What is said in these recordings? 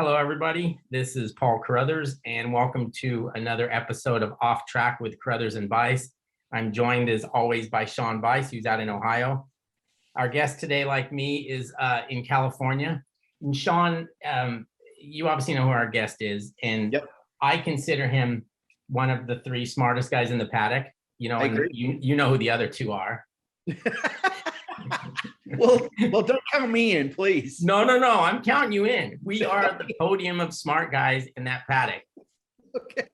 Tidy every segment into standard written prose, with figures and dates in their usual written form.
Hello, everybody. This is Paul Carruthers, and welcome to another episode of Off Track with Carruthers and Bice. I'm joined, as always, by Sean Bice, who's out in Ohio. Our guest today, like me, is in California. And Sean, you obviously know who our guest is, and Yep. I consider him one of the three smartest guys in the paddock. You know, and you know who the other two are. Well, don't count me in, please. No. I'm counting you in. We are the podium of smart guys in that paddock. Okay.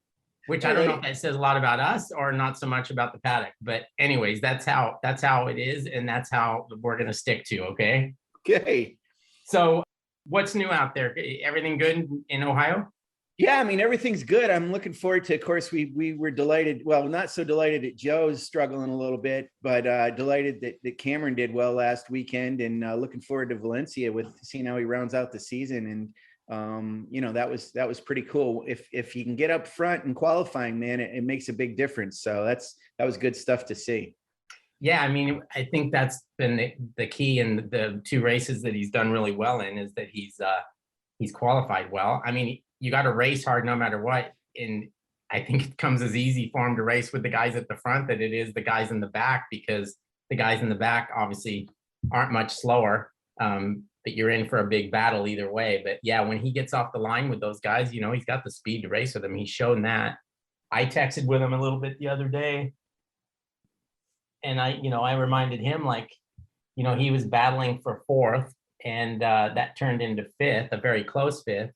Which I don't know if that says a lot about us or not so much about the paddock. But anyways, that's how it is, and that's how we're gonna stick to. Okay. Okay. So, what's new out there? Everything good in Ohio? Yeah, I mean, everything's good. I'm looking forward to, of course, we were delighted. Well, not so delighted that Joe's struggling a little bit, but delighted that Cameron did well last weekend, and looking forward to Valencia with seeing how he rounds out the season. And that was pretty cool. If you can get up front in qualifying, man, it makes a big difference. So that was good stuff to see. Yeah, I mean, I think that's been the key in the two races that he's done really well in, is that he's qualified well. I mean, you got to race hard no matter what. And I think it comes as easy for him to race with the guys at the front that it is the guys in the back, because the guys in the back obviously aren't much slower. But you're in for a big battle either way. But yeah, when he gets off the line with those guys, he's got the speed to race with them. He's shown that. I texted with him a little bit the other day, and I reminded him, he was battling for fourth, and that turned into fifth, a very close fifth.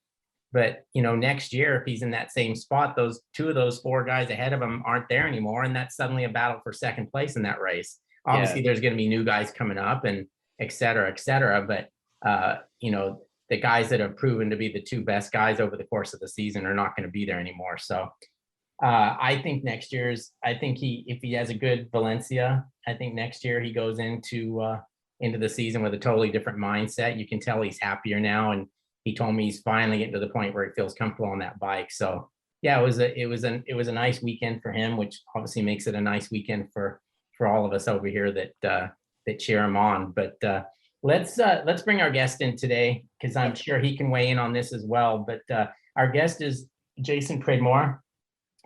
But, next year, if he's in that same spot, those two of those four guys ahead of him aren't there anymore. And that's suddenly a battle for second place in that race. Obviously, There's going to be new guys coming up and et cetera, et cetera. But, the guys that have proven to be the two best guys over the course of the season are not going to be there anymore. So I think if he has a good Valencia, I think next year he goes into the season with a totally different mindset. You can tell he's happier now, and he told me he's finally getting to the point where he feels comfortable on that bike. So yeah, it was a nice weekend for him, which obviously makes it a nice weekend for all of us over here that cheer him on. But let's bring our guest in today, because I'm sure he can weigh in on this as well. But our guest is Jason Pridmore.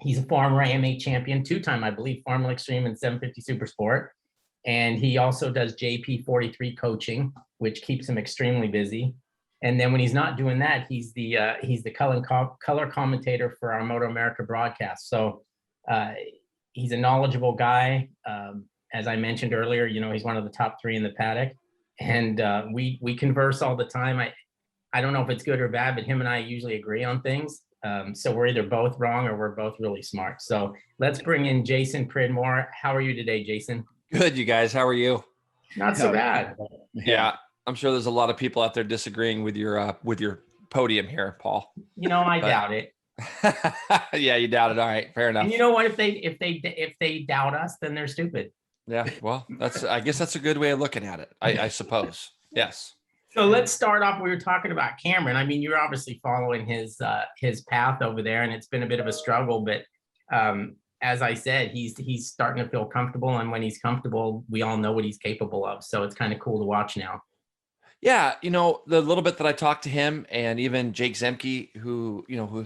He's a former AMA champion, two-time, I believe, Formula Extreme and 750 Supersport. And he also does JP43 coaching, which keeps him extremely busy. And then when he's not doing that, he's the color commentator for our MotoAmerica broadcast. So he's a knowledgeable guy. As I mentioned earlier, he's one of the top three in the paddock, and we converse all the time. I don't know if it's good or bad, but him and I usually agree on things. So we're either both wrong or we're both really smart. So let's bring in Jason Pridmore. How are you today, Jason? Good, you guys. How are you? Not so bad. Yeah. I'm sure there's a lot of people out there disagreeing with your podium here, Paul. I doubt it. Yeah, you doubt it. All right, fair enough. And you know what? If they doubt us, then they're stupid. Yeah, well, I guess that's a good way of looking at it. I suppose. Yes. So let's start off. We were talking about Cameron. I mean, you're obviously following his path over there, and it's been a bit of a struggle. But as I said, he's starting to feel comfortable, and when he's comfortable, we all know what he's capable of. So it's kind of cool to watch now. Yeah, the little bit that I talked to him, and even Jake Zemke, who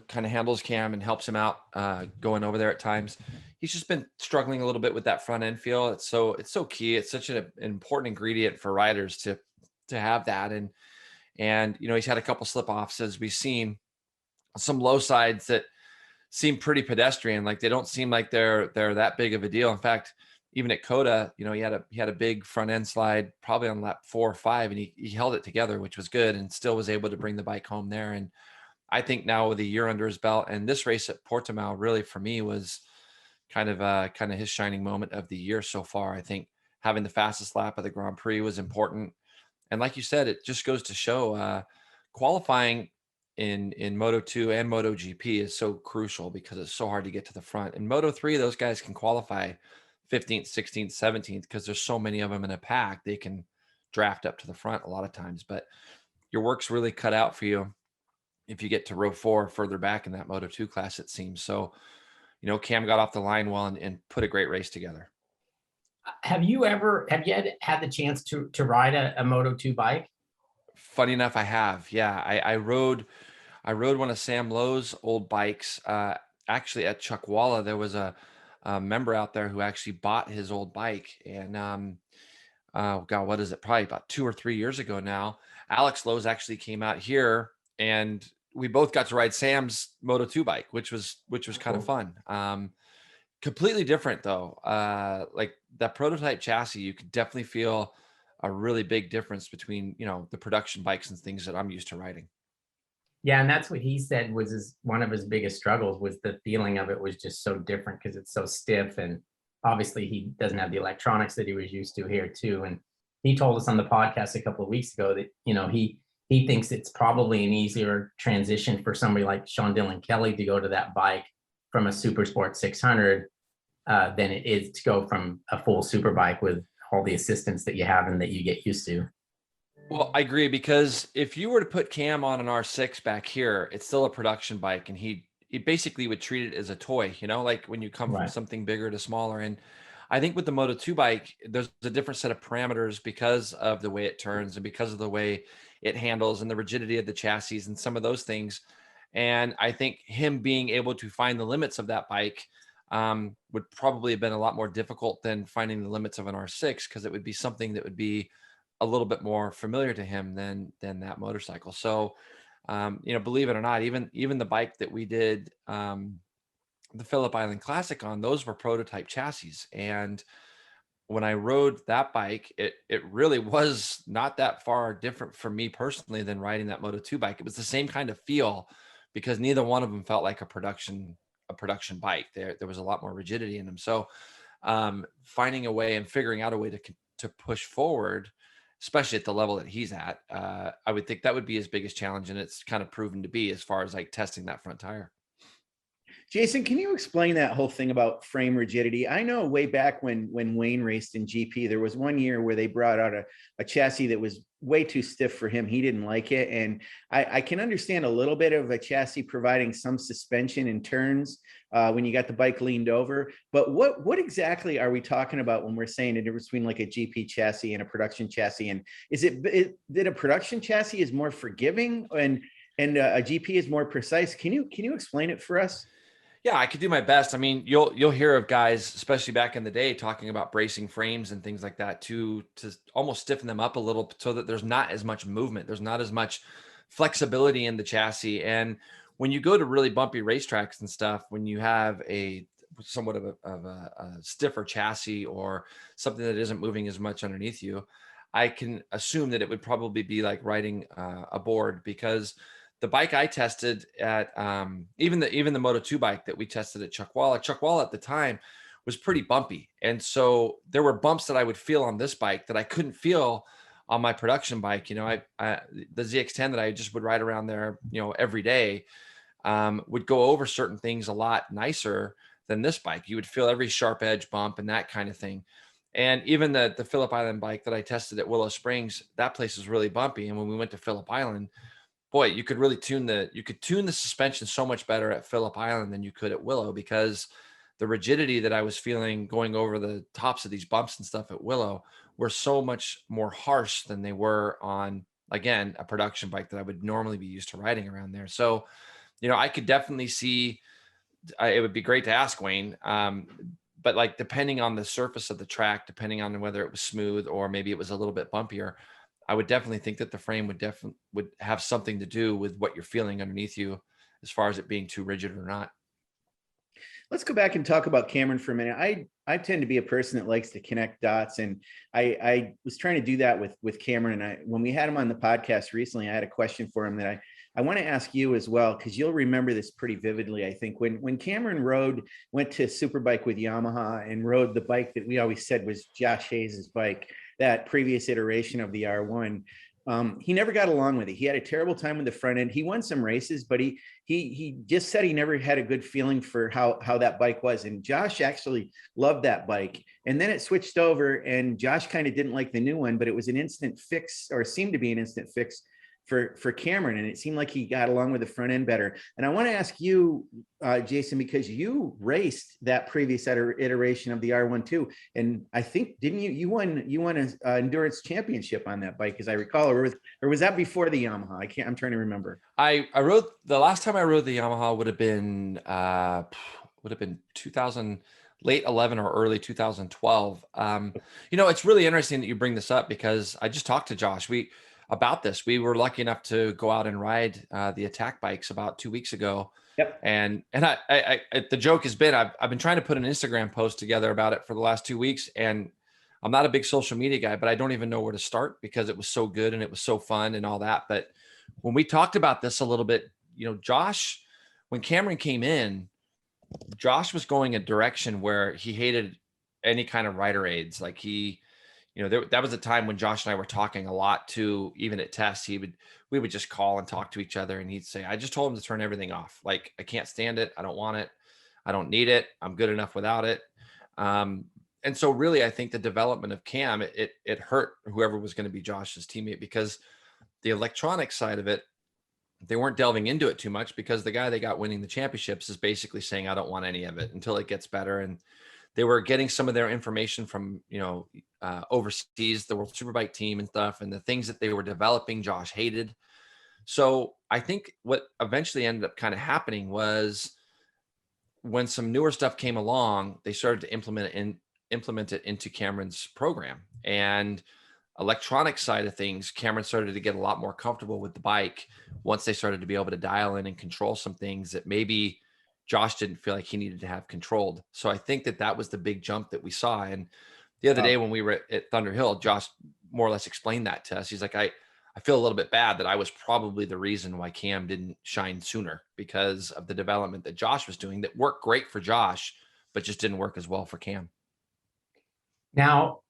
kind of handles Cam and helps him out going over there at times, he's just been struggling a little bit with that front end feel. It's so key. It's such an important ingredient for riders to have that. And he's had a couple slip offs, as we've seen, some low sides that seem pretty pedestrian. Like, they don't seem like they're that big of a deal. In fact, even at Coda, he had a big front end slide probably on lap 4 or 5, and he held it together, which was good, and still was able to bring the bike home there. And I think now with a year under his belt, and this race at Portimao really for me was kind of his shining moment of the year so far. I think having the fastest lap of the Grand Prix was important. And like you said, it just goes to show qualifying in Moto2 and MotoGP is so crucial, because it's so hard to get to the front. In Moto3, those guys can qualify 15th, 16th, 17th, because there's so many of them in a pack. They can draft up to the front a lot of times, but your work's really cut out for you if you get to row 4 further back in that Moto2 class, it seems. So, Cam got off the line well and put a great race together. Have you had the chance to ride a Moto2 bike? Funny enough, I have. Yeah, I rode I rode one of Sam Lowe's old bikes. Actually at Chuckwalla, there was a member out there who actually bought his old bike. And oh God, what is it? Probably about 2 or 3 years ago now. Alex Lowe's actually came out here, and we both got to ride Sam's Moto 2 bike, which was kind of fun. Completely different though. Like that prototype chassis, you could definitely feel a really big difference between, the production bikes and things that I'm used to riding. Yeah, and that's what he said was one of his biggest struggles was the feeling of it was just so different because it's so stiff, and obviously he doesn't have the electronics that he was used to here too. And he told us on the podcast a couple of weeks ago that he thinks it's probably an easier transition for somebody like Sean Dillon Kelly to go to that bike from a Supersport 600 than it is to go from a full super bike with all the assistance that you have and that you get used to. Well, I agree, because if you were to put Cam on an R6 back here, it's still a production bike, and he basically would treat it as a toy, like when you come from Right. something bigger to smaller. And I think with the Moto 2 bike, there's a different set of parameters because of the way it turns and because of the way it handles and the rigidity of the chassis and some of those things. And I think him being able to find the limits of that bike would probably have been a lot more difficult than finding the limits of an R6, because it would be something that would be a little bit more familiar to him than that motorcycle. So, believe it or not, even the bike that we did the Phillip Island Classic on, those were prototype chassis. And when I rode that bike, it really was not that far different for me personally than riding that Moto 2 bike. It was the same kind of feel, because neither one of them felt like a production bike. There was a lot more rigidity in them. So finding a way and figuring out a way to push forward, especially at the level that he's at, I would think that would be his biggest challenge. And it's kind of proven to be, as far as like testing that front tire. Jason, can you explain that whole thing about frame rigidity? I know way back when Wayne raced in GP, there was one year where they brought out a chassis that was way too stiff for him. He didn't like it. And I can understand a little bit of a chassis providing some suspension in turns when you got the bike leaned over. But what exactly are we talking about when we're saying the difference between like a GP chassis and a production chassis? And is it that a production chassis is more forgiving and a GP is more precise? Can you explain it for us? Yeah, I could do my best. I mean, you'll hear of guys, especially back in the day, talking about bracing frames and things like that to almost stiffen them up a little so that there's not as much movement. There's not as much flexibility in the chassis. And when you go to really bumpy racetracks and stuff, when you have a somewhat of a stiffer chassis or something that isn't moving as much underneath you, I can assume that it would probably be like riding a board, because the bike I tested at even the Moto 2 bike that we tested at Chuckwalla at the time was pretty bumpy. And so there were bumps that I would feel on this bike that I couldn't feel on my production bike. The ZX10 that I just would ride around there, every day, would go over certain things a lot nicer than this bike. You would feel every sharp edge bump and that kind of thing. And even the Phillip Island bike that I tested at Willow Springs, that place was really bumpy. And when we went to Phillip Island, boy, you could really tune the suspension so much better at Phillip Island than you could at Willow, because the rigidity that I was feeling going over the tops of these bumps and stuff at Willow were so much more harsh than they were on, again, a production bike that I would normally be used to riding around there. So, I could definitely see it would be great to ask Wayne. But like, depending on the surface of the track, depending on whether it was smooth or maybe it was a little bit bumpier, I would definitely think that the frame would have something to do with what you're feeling underneath you, as far as it being too rigid or not. Let's go back and talk about Cameron for a minute. I tend to be a person that likes to connect dots, and I was trying to do that with Cameron. And when we had him on the podcast recently, I had a question for him that I want to ask you as well, because you'll remember this pretty vividly. I think when Cameron went to Superbike with Yamaha and rode the bike that we always said was Josh Hayes's bike, that previous iteration of the R1. He never got along with it. He had a terrible time with the front end. He won some races, but he just said he never had a good feeling for how that bike was. And Josh actually loved that bike. And then it switched over, and Josh kind of didn't like the new one, but it was an instant fix, or seemed to be an instant fix for Cameron, and it seemed like he got along with the front end better. And I want to ask you, Jason, because you raced that previous iteration of the R1 too, and I think didn't you won an endurance championship on that bike, as I recall, or was that before the Yamaha? I'm trying to remember. I rode the last time I rode the Yamaha would have been 2000, late 11 or early 2012. It's really interesting that you bring this up, because I just talked to Josh about this. We were lucky enough to go out and ride the attack bikes about 2 weeks ago. Yep. And I the joke has been, I've been trying to put an Instagram post together about it for the last 2 weeks, and I'm not a big social media guy, but I don't even know where to start, because it was so good and it was so fun and all that. But when we talked about this a little bit, Josh, when Cameron came in, Josh was going a direction where he hated any kind of rider aids. Like that was a time when Josh and I were talking a lot too. Even at tests, we would just call and talk to each other, and he'd say, I just told him to turn everything off. Like, I can't stand it. I don't want it. I don't need it. I'm good enough without it. And so really, I think the development of Cam, it hurt whoever was going to be Josh's teammate, because the electronic side of it, they weren't delving into it too much, because the guy they got winning the championships is basically saying, I don't want any of it until it gets better. And they were getting some of their information from, overseas, the World Superbike team and stuff, and the things that they were developing, Josh hated. So I think what eventually ended up kind of happening was, when some newer stuff came along, they started to implement it into Cameron's program. And electronic side of things, Cameron started to get a lot more comfortable with the bike once they started to be able to dial in and control some things that maybe Josh didn't feel like he needed to have controlled. So I think that was the big jump that we saw. And the other day when we were at Thunder Hill, Josh more or less explained that to us. He's like, I feel a little bit bad that I was probably the reason why Cam didn't shine sooner, because of the development that Josh was doing that worked great for Josh, but just didn't work as well for Cam. Now,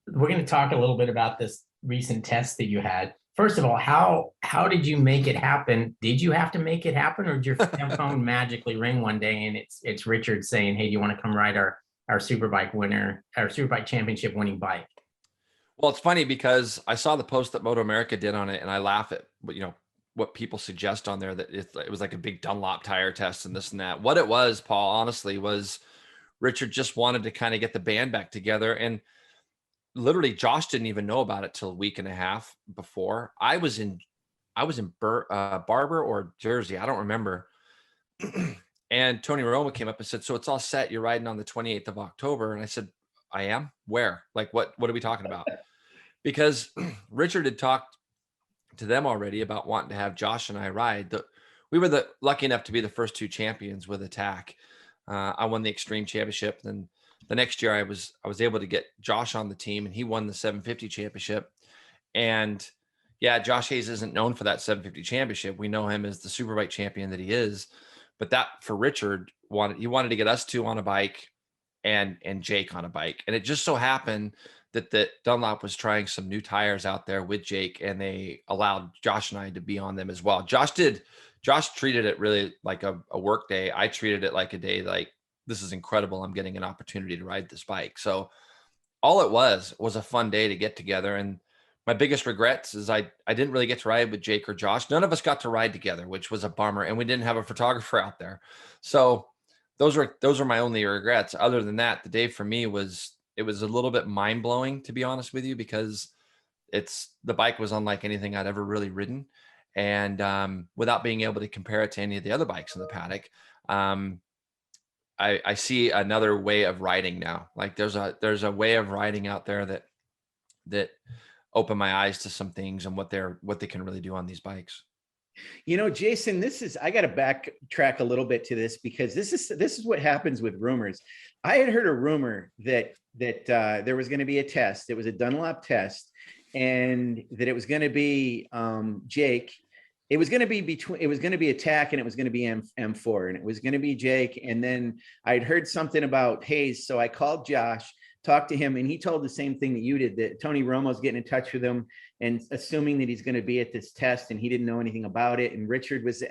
we're going to talk a little bit about this recent test that you had. First of all, how did you make it happen? Did you have to make it happen, or did your phone magically ring one day and it's Richard saying, hey, do you want to come ride our Superbike winner, our Superbike championship winning bike? Well, it's funny, because I saw the post that MotoAmerica did on it, and I laugh at what people suggest on there, that it was like a big Dunlop tire test and this and that. What it was, Paul, honestly, was Richard just wanted to kind of get the band back together. And literally, Josh didn't even know about it till a week and a half before. I was in Barber or Jersey, I don't remember. And Tony Roma came up and said, so it's all set, you're riding on the 28th of October. And I said, I am? Where? Like, what are we talking about? Because Richard had talked to them already about wanting to have Josh and I ride. We were lucky enough to be the first two champions with Attack. I won the Extreme Championship. Then the next year I was able to get Josh on the team, and he won the 750 championship. And yeah, Josh Hayes isn't known for that 750 championship. We know him as the Superbike champion that he is. But that, for Richard, he wanted to get us two on a bike and Jake on a bike. And it just so happened that Dunlop was trying some new tires out there with Jake, and they allowed Josh and I to be on them as well. Josh treated it really like a work day. I treated it like a day, like, this is incredible. I'm getting an opportunity to ride this bike. So all it was a fun day to get together. And my biggest regrets is I didn't really get to ride with Jake or Josh. None of us got to ride together, which was a bummer. And we didn't have a photographer out there. So those are my only regrets. Other than that, the day for me was a little bit mind blowing, to be honest with you, because the bike was unlike anything I'd ever really ridden. And without being able to compare it to any of the other bikes in the paddock, I see another way of riding now. Like there's a way of riding out there that opened my eyes to some things and what they can really do on these bikes. Jason, I got to backtrack a little bit to this, because this is what happens with rumors. I had heard a rumor that there was going to be a test. It was a Dunlop test, and that it was going to be Jake. It was going to be Attack, and it was going to be M4, and it was going to be Jake. And then I'd heard something about Hayes. So I called Josh, talked to him, and he told the same thing that you did, that Tony Romo's getting in touch with him and assuming that he's going to be at this test, and he didn't know anything about it. And Richard was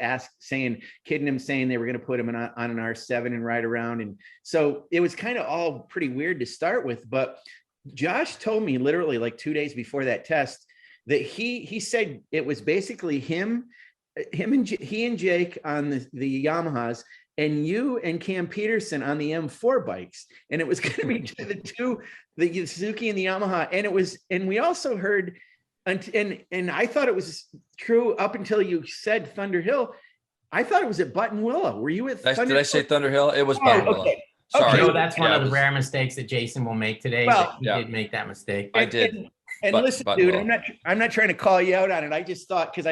kidding him, saying they were going to put him on an R7 and ride around. And so it was kind of all pretty weird to start with. But Josh told me literally like 2 days before that test that he said it was basically he and Jake on the Yamahas, and you and Cam Peterson on the M4 bikes, and it was going to be the Suzuki and the Yamaha, and we also heard, and I thought it was true up until you said Thunder Hill. I thought it was at Buttonwillow. Were you at Thunder Did I say Thunder Hill? It was Oh, Buttonwillow. okay. Sorry. No, that's one Yeah, of the it was- rare mistakes that Jason will make today. Well, He did make that mistake. I did. And But- listen, but dude, well. I'm not trying to call you out on it. I just thought, because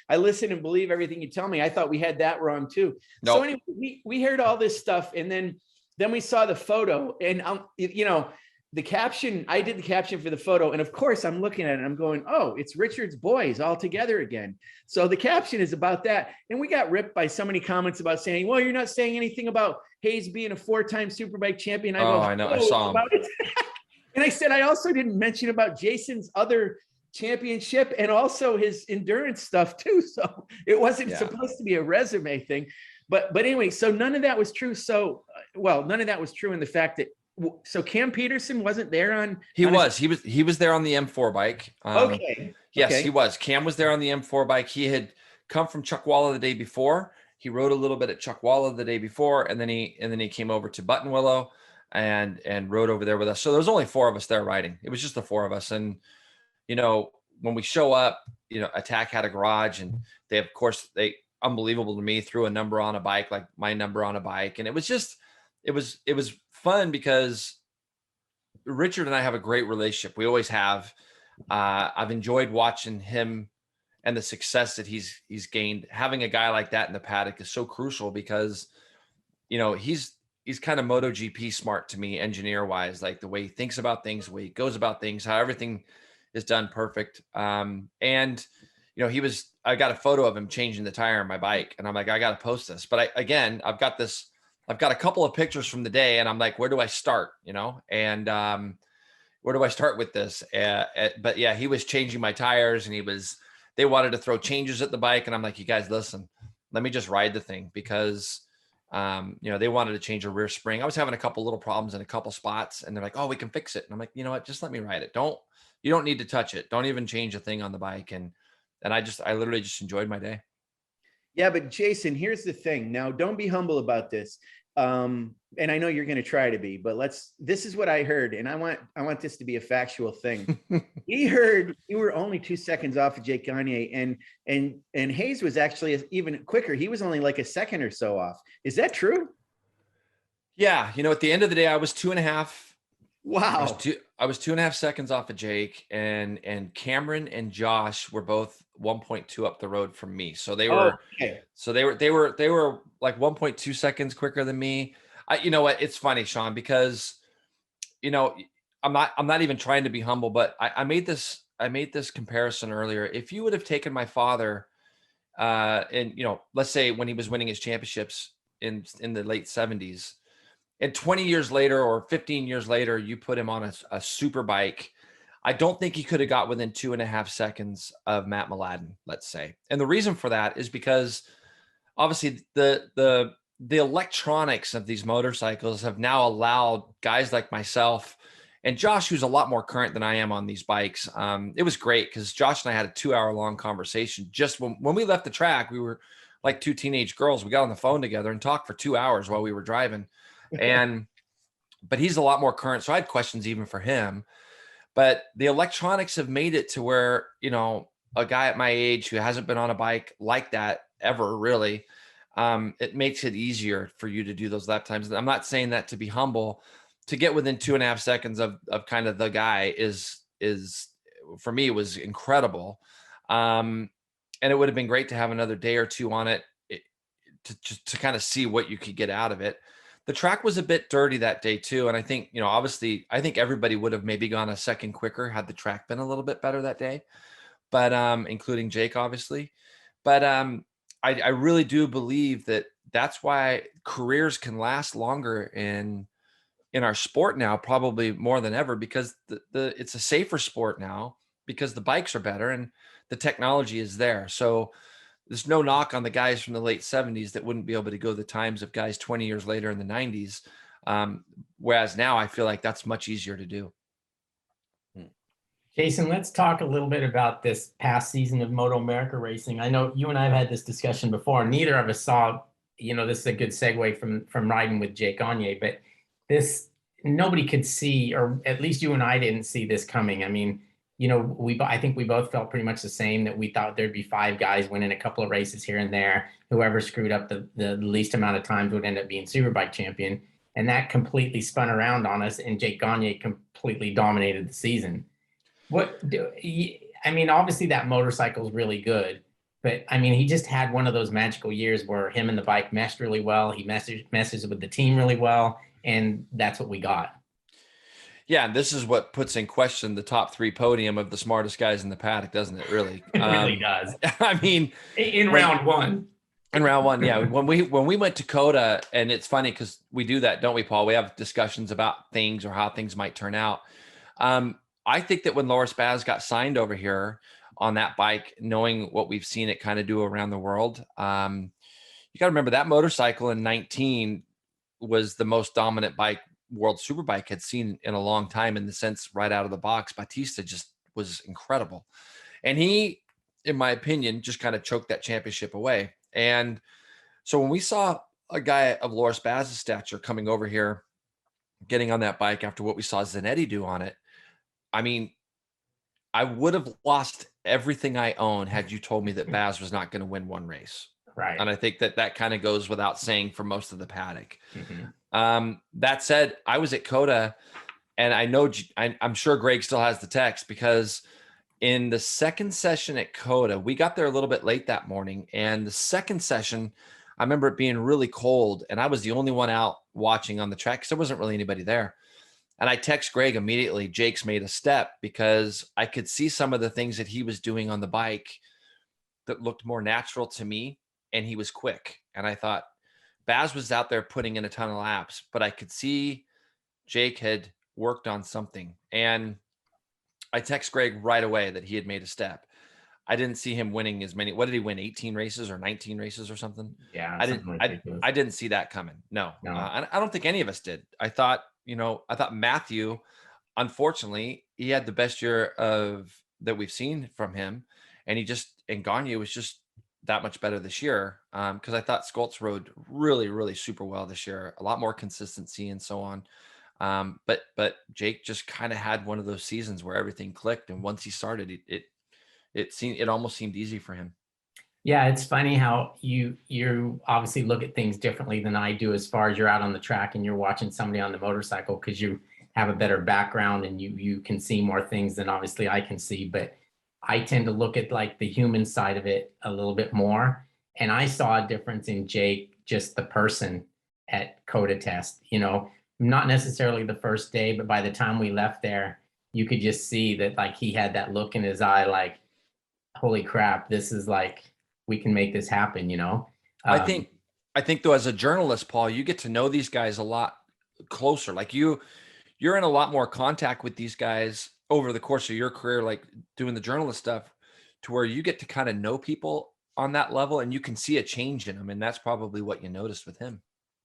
I listen and believe everything you tell me. I thought we had that wrong too. So Nope. anyway, we heard all this stuff, and then we saw the photo, and the caption. I did the caption for the photo, and of course I'm looking at it and I'm going, oh, it's Richard's boys all together again. So the caption is about that, and we got ripped by so many comments about saying, well, you're not saying anything about Hayes being a 4-time Superbike champion. I know. I saw him. And I said, I also didn't mention about Jason's other championship and also his endurance stuff too. So it wasn't supposed to be a resume thing. But anyway, so none of that was true. So, none of that was true in the fact that, so Cam Peterson wasn't there on. He was there on the M4 bike. Okay. Yes, Okay. he was. Cam was there on the M4 bike. He had come from Chuckwalla the day before. He rode a little bit at Chuckwalla the day before, and then he came over to Buttonwillow and rode over there with us. So there was only 4 of us there riding. It was just the 4 of us. And when we show up, Attack had a garage, and they unbelievable to me, threw a number on a bike, like my number on a bike, and it was fun because Richard and I have a great relationship. We always have. I've enjoyed watching him and the success that he's gained. Having a guy like that in the paddock is so crucial because, he's kind of MotoGP smart to me, engineer wise, like the way he thinks about things, the way he goes about things, how everything is done perfect. I got a photo of him changing the tire on my bike, and I'm like, I got to post this. But I've got a couple of pictures from the day, and I'm like, where do I start? And where do I start with this? But yeah, he was changing my tires, and they wanted to throw changes at the bike. And I'm like, you guys, listen, let me just ride the thing because, they wanted to change a rear spring. I was having a couple little problems in a couple spots, and they're like, oh, we can fix it. And I'm like, you know what? Just let me ride it. You don't need to touch it. Don't even change a thing on the bike. And I literally just enjoyed my day. Yeah, but Jason, here's the thing. Now, don't be humble about this. And I know you're going to try to be, but this is what I heard. And I want this to be a factual thing. He heard you were only 2 seconds off of Jake Gagne, and Hayes was actually even quicker. He was only like a second or so off. Is that true? Yeah. At the end of the day, I was 2.5. Wow. I was 2.5 seconds off of Jake, and Cameron and Josh were both 1.2 up the road from me. So they were, they were like 1.2 seconds quicker than me. You know what? It's funny, Sean, because, I'm not even trying to be humble, but I made this comparison earlier. If you would have taken my father, and let's say when he was winning his championships in the late 70s, and 20 years later or 15 years later, you put him on a super bike, I don't think he could have got within 2.5 seconds of Matt Mladen, let's say. And the reason for that is because obviously the electronics of these motorcycles have now allowed guys like myself and Josh, who's a lot more current than I am on these bikes. It was great because Josh and I had a 2-hour-long conversation. Just when we left the track, we were like 2 teenage girls. We got on the phone together and talked for 2 hours while we were driving. But he's a lot more current. So I had questions even for him. But the electronics have made it to where, a guy at my age who hasn't been on a bike like that ever really, it makes it easier for you to do those lap times. I'm not saying that to be humble. To get within 2.5 seconds of kind of the guy is for me was incredible. And it would have been great to have another day or two on it to kind of see what you could get out of it. The track was a bit dirty that day too. And I think, obviously I think everybody would have maybe gone a second quicker had the track been a little bit better that day, but including Jake, obviously. But I really do believe that that's why careers can last longer in our sport now, probably more than ever, because it's a safer sport now because the bikes are better and the technology is there. So there's no knock on the guys from the late 70s that wouldn't be able to go the times of guys 20 years later in the 90s. Whereas now I feel like that's much easier to do. Jason, let's talk a little bit about this past season of MotoAmerica racing. I know you and I have had this discussion before. Neither of us saw, this is a good segue from riding with Jake Gagne, but this nobody could see, or at least you and I didn't see this coming. I mean, I think we both felt pretty much the same, that we thought there'd be 5 guys winning a couple of races here and there. Whoever screwed up the least amount of times would end up being Superbike champion. And that completely spun around on us, and Jake Gagne completely dominated the season. I mean, obviously that motorcycle is really good, but I mean, he just had one of those magical years where him and the bike meshed really well. He meshes with the team really well, and that's what we got. Yeah, this is what puts in question the top 3 podium of the smartest guys in the paddock, doesn't it? Really, it really does. I mean, in round one. In round one, yeah. When we went to COTA, and it's funny because we do that, don't we, Paul? We have discussions about things or how things might turn out. I think that when Loris Baz got signed over here on that bike, knowing what we've seen it kind of do around the world, you got to remember that motorcycle in 19 was the most dominant bike World Superbike had seen in a long time, in the sense right out of the box. Batista just was incredible. And he, in my opinion, just kind of choked that championship away. And so when we saw a guy of Loris Baz's stature coming over here, getting on that bike after what we saw Zanetti do on it, I mean, I would have lost everything I own had you told me that Baz was not going to win one race. Right. And I think that kind of goes without saying for most of the paddock. Mm-hmm. That said, I was at COTA, and I know I'm sure Greg still has the text, because in the second session at COTA, we got there a little bit late that morning. And the second session, I remember it being really cold, and I was the only one out watching on the track because there wasn't really anybody there. And I text Greg immediately, Jake's made a step, because I could see some of the things that he was doing on the bike that looked more natural to me, and he was quick. And I thought, Baz was out there putting in a ton of laps, but I could see Jake had worked on something. And I text Greg right away that he had made a step. I didn't see him winning as many. What did he win? 18 races or 19 races or something? Yeah. I didn't see that coming. No. I don't think any of us did. I thought Matthew, unfortunately, he had the best year that we've seen from him. And Gagne was just that much better this year. Cause I thought Skoltz rode really, really super well this year, a lot more consistency and so on. But Jake just kind of had one of those seasons where everything clicked. And once he started, it almost seemed easy for him. Yeah, it's funny how you obviously look at things differently than I do, as far as you're out on the track and you're watching somebody on the motorcycle, because you have a better background and you can see more things than obviously I can see. But I tend to look at like the human side of it a little bit more. And I saw a difference in Jake, just the person at COTA Test, not necessarily the first day, but by the time we left there, you could just see that like he had that look in his eye, like, holy crap, this is like, we can make this happen, I think though, as a journalist, Paul, you get to know these guys a lot closer. Like you're in a lot more contact with these guys over the course of your career, like doing the journalist stuff, to where you get to kind of know people on that level, and you can see a change in them. And that's probably what you noticed with him.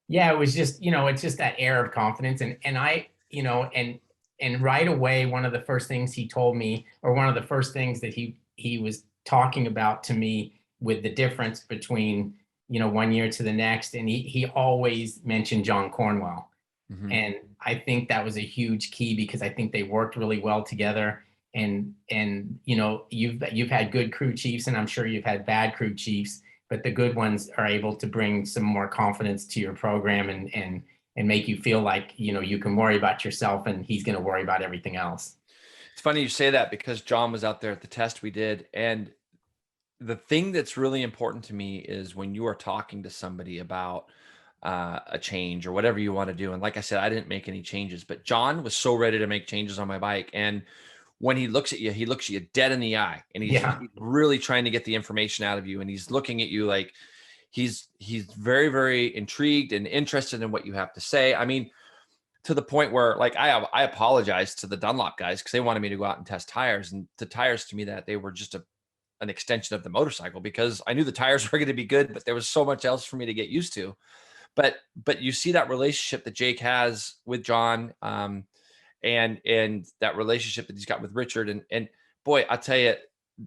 Yeah, it was just, it's just that air of confidence. And I, and right away, one of the first things he told me, or one of the first things that he was talking about to me, with the difference between, one year to the next. And he always mentioned John Cornwell. Mm-hmm. And I think that was a huge key, because I think they worked really well together. And you've had good crew chiefs, and I'm sure you've had bad crew chiefs, but the good ones are able to bring some more confidence to your program and make you feel like, you can worry about yourself, and he's going to worry about everything else. It's funny you say that, because John was out there at the test we did. And the thing that's really important to me is when you are talking to somebody about a change or whatever you want to do. And like I said, I didn't make any changes, but John was so ready to make changes on my bike. And when he looks at you, he looks at you dead in the eye, and he's really trying to get the information out of you. And he's looking at you like he's very, very intrigued and interested in what you have to say. I mean, to the point where, like, I apologized to the Dunlop guys because they wanted me to go out and test tires. And the tires, to me, that they were just an extension of the motorcycle, because I knew the tires were going to be good, but there was so much else for me to get used to. But you see that relationship that Jake has with John, and that relationship that he's got with Richard. And boy, I tell you,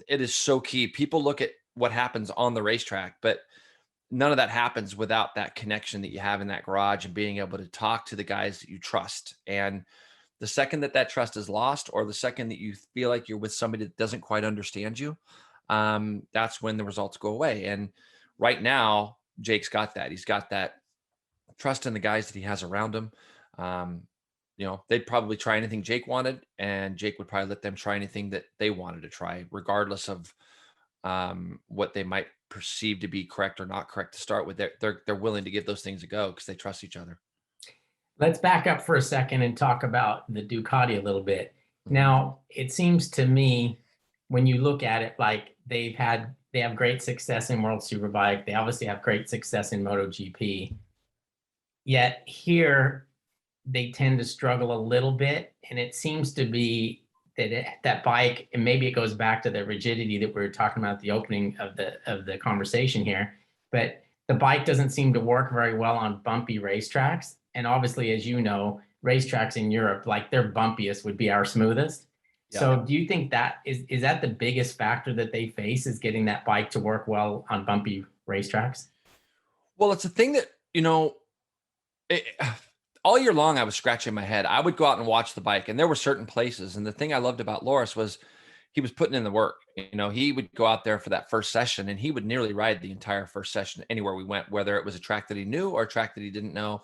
it is so key. People look at what happens on the racetrack, but none of that happens without that connection that you have in that garage and being able to talk to the guys that you trust. And the second that trust is lost, or the second that you feel like you're with somebody that doesn't quite understand you, that's when the results go away. And right now, Jake's got that. He's got that trust in the guys that he has around him. They'd probably try anything Jake wanted, and Jake would probably let them try anything that they wanted to try, regardless of what they might perceive to be correct or not correct to start with. They're willing to give those things a go because they trust each other. Let's back up for a second and talk about the Ducati a little bit. Now, it seems to me, when you look at it, like they have great success in World Superbike. They obviously have great success in MotoGP. Yet here, they tend to struggle a little bit. And it seems to be that bike, and maybe it goes back to the rigidity that we were talking about at the opening of the conversation here, but the bike doesn't seem to work very well on bumpy racetracks. And obviously, as you know, racetracks in Europe, like their bumpiest would be our smoothest. Yeah. So do you think that is that the biggest factor that they face, is getting that bike to work well on bumpy racetracks? Well, it's a thing that, all year long, I was scratching my head. I would go out and watch the bike, and there were certain places. And the thing I loved about Loris was he was putting in the work. He would go out there for that first session, and he would nearly ride the entire first session anywhere we went, whether it was a track that he knew or a track that he didn't know.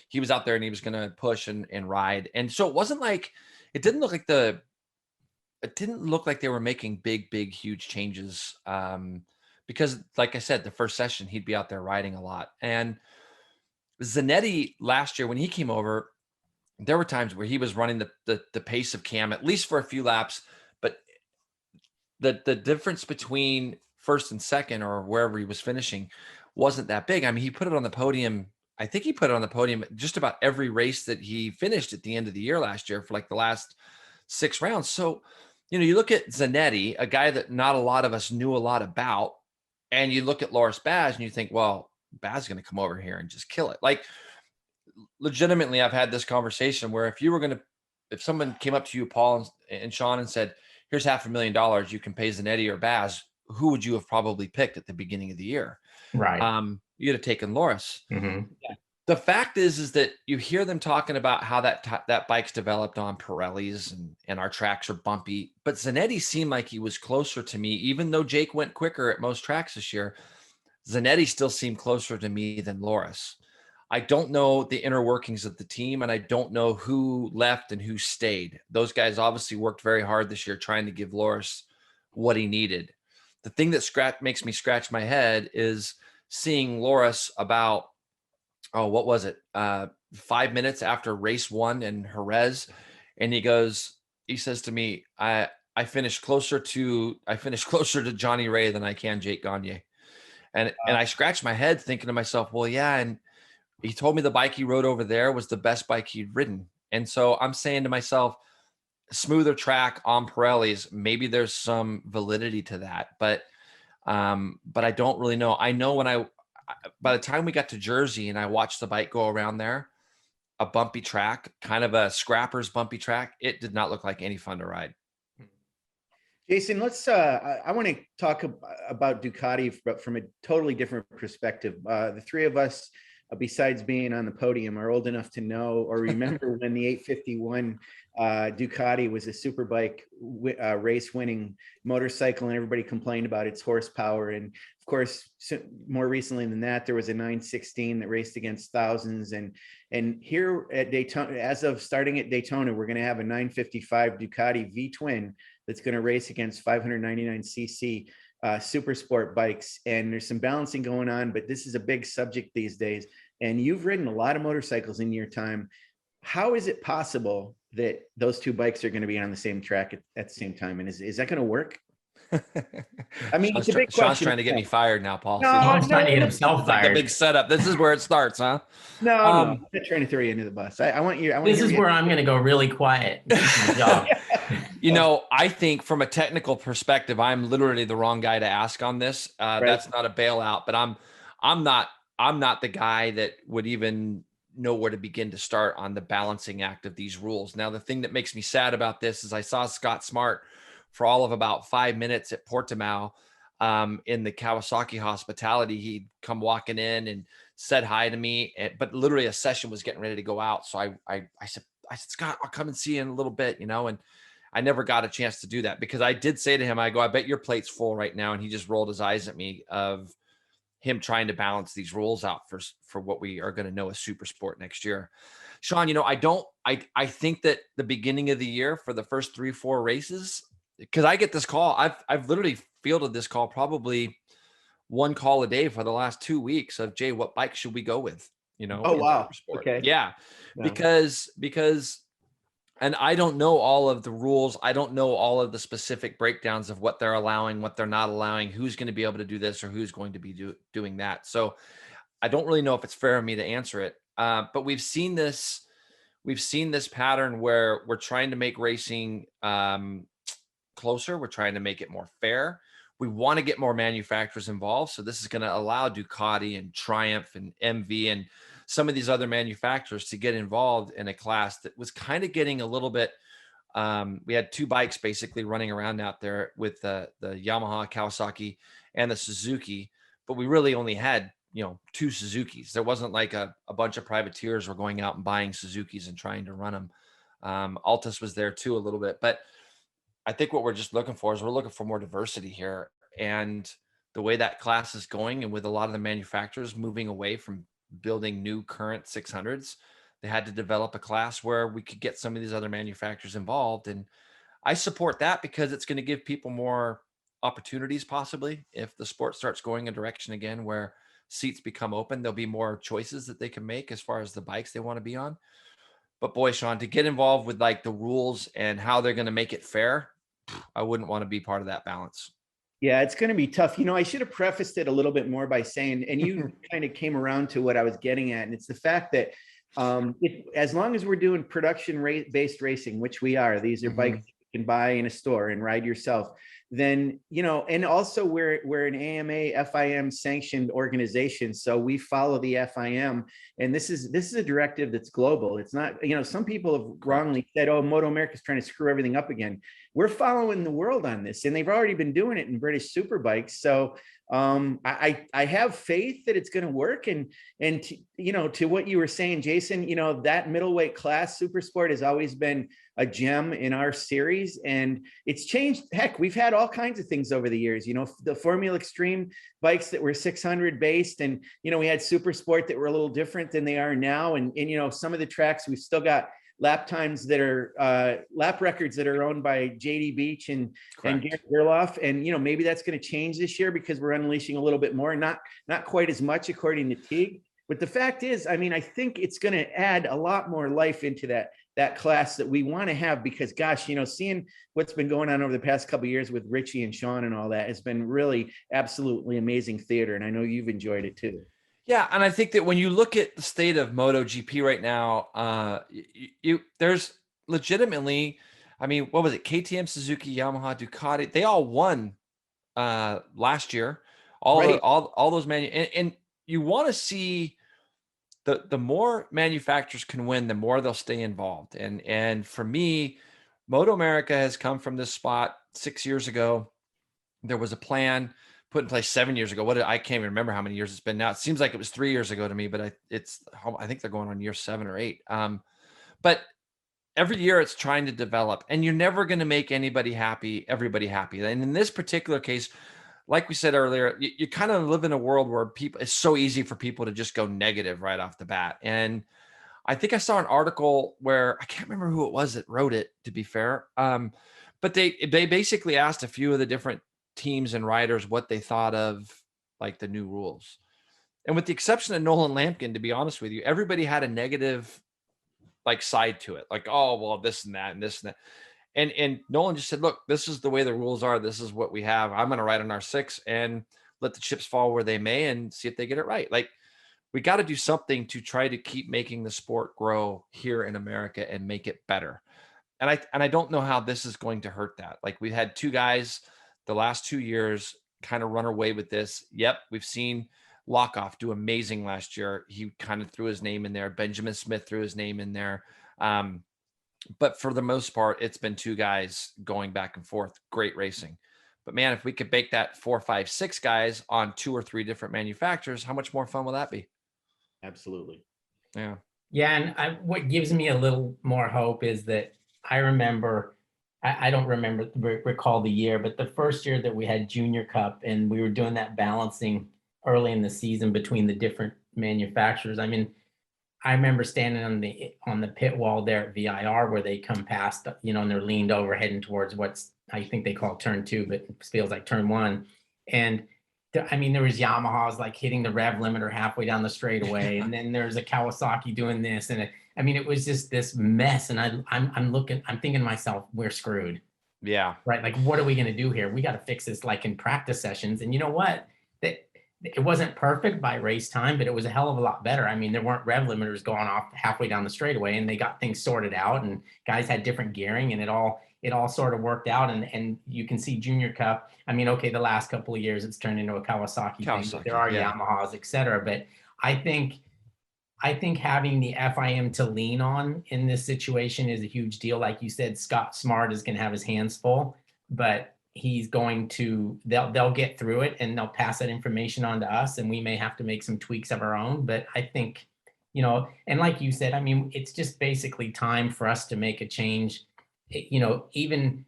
He was out there and he was going to push and ride. And so it didn't look like they were making big, huge changes. Because like I said, the first session, he'd be out there riding a lot. And Zanetti last year, when he came over, there were times where he was running the pace of Cam, at least for a few laps. But the difference between first and second, or wherever he was finishing, wasn't that big. I mean, he put it on the podium. I think he put it on the podium just about every race that he finished at the end of the year last year for like the last 6 rounds. So, you look at Zanetti, a guy that not a lot of us knew a lot about, and you look at Loris Baz and you think, well, Baz is going to come over here and just kill it. Like, legitimately, I've had this conversation where if someone came up to you, Paul and Sean, and said, here's $500,000, you can pay Zanetti or Baz, who would you have probably picked at the beginning of the year? Right. You'd have taken Loris. Mm-hmm. Yeah. The fact is that you hear them talking about how that bike's developed on Pirellis and our tracks are bumpy, but Zanetti seemed like he was closer to me, even though Jake went quicker at most tracks this year. Zanetti still seemed closer to me than Loris. I don't know the inner workings of the team, and I don't know who left and who stayed. Those guys obviously worked very hard this year trying to give Loris what he needed. The thing that makes me scratch my head is seeing Loris about, what was it? 5 minutes after race 1 in Jerez. And he says to me, I finished closer to Johnny Ray than I can Jake Gagne. And I scratched my head thinking to myself, well, yeah. And he told me the bike he rode over there was the best bike he'd ridden. And so I'm saying to myself, smoother track on Pirellis, maybe there's some validity to that, but I don't really know. I know by the time we got to Jersey and I watched the bike go around there, a bumpy track, kind of a scrapper's bumpy track, it did not look like any fun to ride. Jason, I want to talk about Ducati, but from a totally different perspective. The three of us, besides being on the podium, are old enough to know or remember when the 851 Ducati was a superbike race winning motorcycle, and everybody complained about its horsepower. And of course, more recently than that, there was a 916 that raced against thousands. And here at Daytona, as of starting at Daytona, we're going to have a 955 Ducati V-twin that's going to race against 599cc Supersport bikes. And there's some balancing going on, but this is a big subject these days. And you've ridden a lot of motorcycles in your time. How is it possible that those two bikes are going to be on the same track at the same time? And is that going to work? I mean, it's a big question. Sean's trying to get me fired now, Paul. No, I'm trying to get himself fired. Like the big setup. This is where it starts, huh? No, I'm not trying to throw you into the bus. I want you. This is where I'm going to go really quiet. My job. I think from a technical perspective, I'm literally the wrong guy to ask on this. Right. That's not a bailout, but I'm not the guy that would even know where to begin to start on the balancing act of these rules. Now, the thing that makes me sad about this is I saw Scott Smart for all of about 5 minutes at Portimao in the Kawasaki hospitality. He'd come walking in and said hi to me, but literally a session was getting ready to go out. So I said, Scott, I'll come and see you in a little bit, and I never got a chance to do that because I did say to him, I go, I bet your plate's full right now. And he just rolled his eyes at me of him trying to balance these rules out for what we are going to know as Supersport next year. Sean, I think that the beginning of the year for the first 3-4 races, because I get this call, I've literally fielded this call, probably one call a day for the last 2 weeks of, Jay, what bike should we go with? Oh, in wow. Supersport. Okay. Yeah. Because and I don't know all of the rules. I don't know all of the specific breakdowns of what they're allowing, what they're not allowing, who's going to be able to do this or who's going to be doing that. So I don't really know if it's fair of me to answer it. But we've seen this pattern where we're trying to make racing closer. We're trying to make it more fair. We want to get more manufacturers involved. So this is going to allow Ducati and Triumph and MV and some of these other manufacturers to get involved in a class that was kind of getting a little bit. We had 2 bikes basically running around out there with the Yamaha, Kawasaki, and the Suzuki, but we really only had 2 Suzukis. There wasn't like a bunch of privateers were going out and buying Suzukis and trying to run them. Altus was there too a little bit, but I think what we're just looking for is we're looking for more diversity here. And the way that class is going, and with a lot of the manufacturers moving away from building new current 600s, they had to develop a class where we could get some of these other manufacturers involved. And I support that because it's going to give people more opportunities. Possibly if the sport starts going a direction again where seats become open, there'll be more choices that they can make as far as the bikes they want to be on. But boy, Sean, to get involved with like the rules and how they're going to make it fair, I wouldn't want to be part of that balance. Yeah, it's going to be tough. I should have prefaced it a little bit more by saying, and you kind of came around to what I was getting at, and it's the fact that as long as we're doing production-based racing, which we are, these are bikes you can buy in a store and ride yourself, then, and also we're an AMA FIM sanctioned organization. So we follow the FIM, and this is a directive that's global. It's not, some people have wrongly said, oh, MotoAmerica is trying to screw everything up again. We're following the world on this, and they've already been doing it in British Superbikes. So I have faith that it's going to work. And to what you were saying, Jason, that middleweight class Supersport has always been a gem in our series, and it's changed. Heck, we've had all kinds of things over the years, the Formula Extreme bikes that were 600 based, and, we had Supersport that were a little different than they are now. And some of the tracks, we've still got lap times that are lap records that are owned by JD Beach and Garrett Gerloff. And, maybe that's going to change this year because we're unleashing a little bit more, not quite as much according to Teague. But the fact is, I think it's going to add a lot more life into that class that we want to have, because gosh, seeing what's been going on over the past couple of years with Richie and Sean and all that has been really absolutely amazing theater. And I know you've enjoyed it too. Yeah, and I think that when you look at the state of MotoGP right now, there's legitimately, what was it? KTM, Suzuki, Yamaha, Ducati, they all won last year. All those and you want to see the more manufacturers can win, the more they'll stay involved. And for me, MotoAmerica has come from this spot 6 years ago. There was a plan put in place 7 years ago. I can't even remember how many years it's been now. It seems like it was 3 years ago to me, but I think they're going on year 7 or 8. But every year it's trying to develop, and you're never going to make everybody happy. And in this particular case, like we said earlier, you kind of live in a world where it's so easy for people to just go negative right off the bat. And I think I saw an article where I can't remember who it was that wrote it, to be fair. But they basically asked a few of the different teams and riders what they thought of like the new rules. And with the exception of Nolan Lampkin, to be honest with you, everybody had a negative like side to it. Like, oh, well, this and that and this and that. And Nolan just said, look, this is the way the rules are. This is what we have. I'm going to ride on R6 and let the chips fall where they may and see if they get it right. Like, we got to do something to try to keep making the sport grow here in America and make it better. And I don't know how this is going to hurt that. Like, we had 2 guys the last 2 years kind of run away with this. Yep, we've seen Lockoff do amazing last year. He kind of threw his name in there. Benjamin Smith threw his name in there. But for the most part, it's been two guys going back and forth. Great racing. But man, if we could bake that 4, 5, 6 guys on 2 or 3 different manufacturers, how much more fun will that be? Absolutely. Yeah. Yeah, and what gives me a little more hope is that I remember, I don't recall the year, but the first year that we had Junior Cup and we were doing that balancing early in the season between the different manufacturers. I mean, I remember standing on the pit wall there at VIR where they come past, and they're leaned over heading towards what's I think they call turn 2, but it feels like turn 1. And I mean, there was Yamahas like hitting the rev limiter halfway down the straightaway, and then there's a Kawasaki doing this, and I mean, it was just this mess. And I'm thinking to myself, we're screwed. Yeah. Right. Like, what are we going to do here? We got to fix this like in practice sessions. And you know what? It wasn't perfect by race time, but it was a hell of a lot better. I mean, there weren't rev limiters going off halfway down the straightaway, and they got things sorted out, and guys had different gearing, and it all sort of worked out. And you can see Junior Cup. I mean, okay, the last couple of years it's turned into a Kawasaki thing, but there are Yamahas, et cetera. But I think having the FIM to lean on in this situation is a huge deal. Like you said, Scott Smart is going to have his hands full, but they'll get through it and they'll pass that information on to us, and we may have to make some tweaks of our own. But I think, and like you said, I mean, it's just basically time for us to make a change. Even,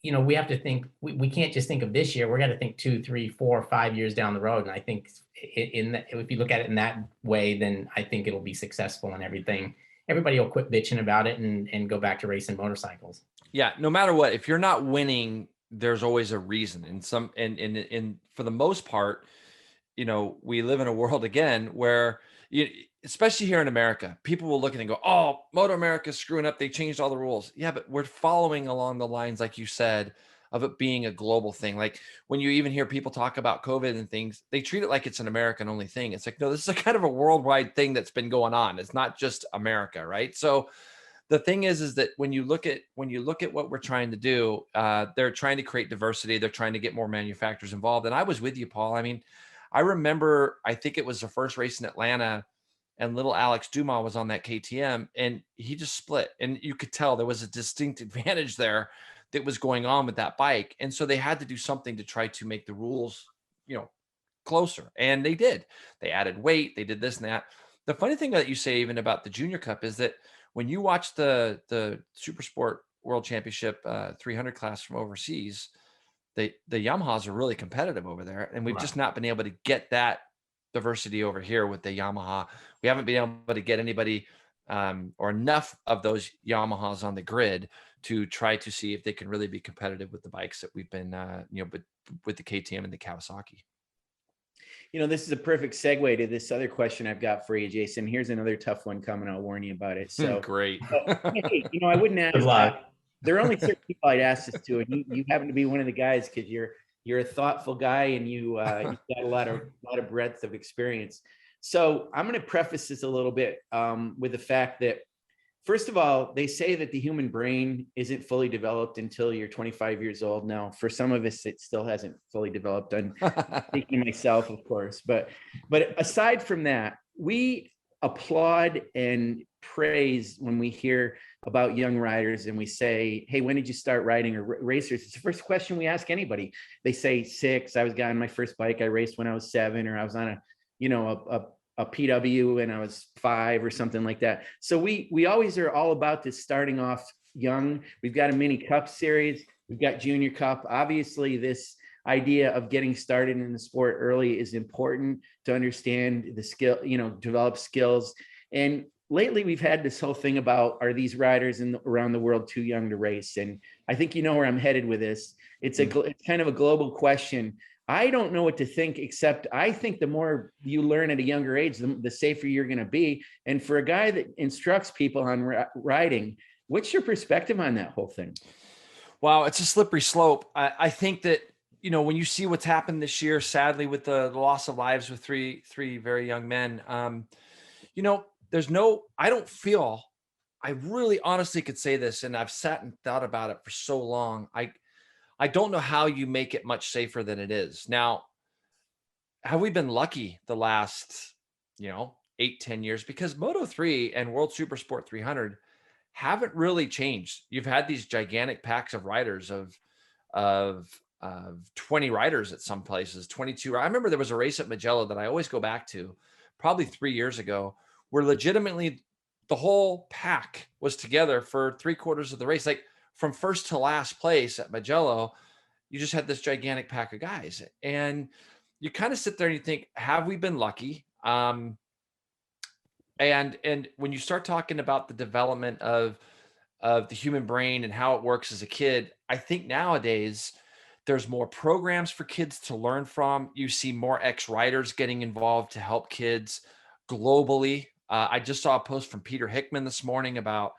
we have to think, we can't just think of this year. We're going to think 2, 3, 4, 5 years down the road. And I think if you look at it in that way, then I think it'll be successful and everything. Everybody will quit bitching about it and go back to racing motorcycles. Yeah. No matter what, if you're not winning, there's always a reason. And for the most part, we live in a world again where especially here in America, people will look at it and go, "Oh, MotoAmerica's screwing up. They changed all the rules." Yeah, but we're following along the lines, like you said, of it being a global thing. Like when you even hear people talk about COVID and things, they treat it like it's an American only thing. It's like, no, this is a kind of a worldwide thing that's been going on. It's not just America, right? So the thing is that when you look at what we're trying to do, they're trying to create diversity. They're trying to get more manufacturers involved. And I was with you, Paul. I mean, I remember, I think it was the first race in Atlanta, and little Alex Dumas was on that KTM, and he just split. And you could tell there was a distinct advantage there that was going on with that bike. And so they had to do something to try to make the rules, closer. And they did. They added weight. They did this and that. The funny thing that you say even about the Junior Cup is that when you watch the Supersport World Championship 300 class from overseas, the Yamahas are really competitive over there. And we've just not been able to get that diversity over here with the Yamaha. We haven't been able to get anybody or enough of those Yamahas on the grid to try to see if they can really be competitive with the bikes that we've been, but with the KTM and the Kawasaki. This is a perfect segue to this other question I've got for you, Jason. Here's another tough one coming. I'll warn you about it. So great. Hey, I wouldn't ask. There are only certain people I'd ask this to, and you happen to be one of the guys because you're a thoughtful guy and you've got a lot of breadth of experience. So I'm going to preface this a little bit with the fact that, first of all, they say that the human brain isn't fully developed until you're 25 years old. Now, for some of us, it still hasn't fully developed. I'm speaking to myself, of course. But aside from that, we applaud and praise when we hear about young riders and we say, "Hey, when did you start riding?" Or racers, it's the first question we ask anybody. They say 6. I was on my first bike. I raced when I was 7, or I was on a PW and I was 5 or something like that. So we always are all about this starting off young. We've got a mini cup series. We've got Junior Cup. Obviously, this idea of getting started in the sport early is important to understand the skill, develop skills. And lately we've had this whole thing about, are these riders around the world too young to race? And I think you know where I'm headed with this. It's kind of a global question. I don't know what to think, except I think the more you learn at a younger age, the safer you're going to be. And for a guy that instructs people on riding, what's your perspective on that whole thing? Wow, it's a slippery slope. I think that, when you see what's happened this year, sadly, with the loss of lives with three very young men, I really honestly could say this, and I've sat and thought about it for so long. I don't know how you make it much safer than it is. Now, have we been lucky the last, 8-10 years? Because Moto3 and World Supersport 300 haven't really changed. You've had these gigantic packs of riders of 20 riders at some places, 22. I remember there was a race at Magello that I always go back to, probably 3 years ago, where legitimately the whole pack was together for 3/4 of the race. Like from first to last place at Magello, you just had this gigantic pack of guys. And you kind of sit there and you think, have we been lucky? And when you start talking about the development of the human brain and how it works as a kid, I think nowadays there's more programs for kids to learn from. You see more ex-riders getting involved to help kids globally. I just saw a post from Peter Hickman this morning about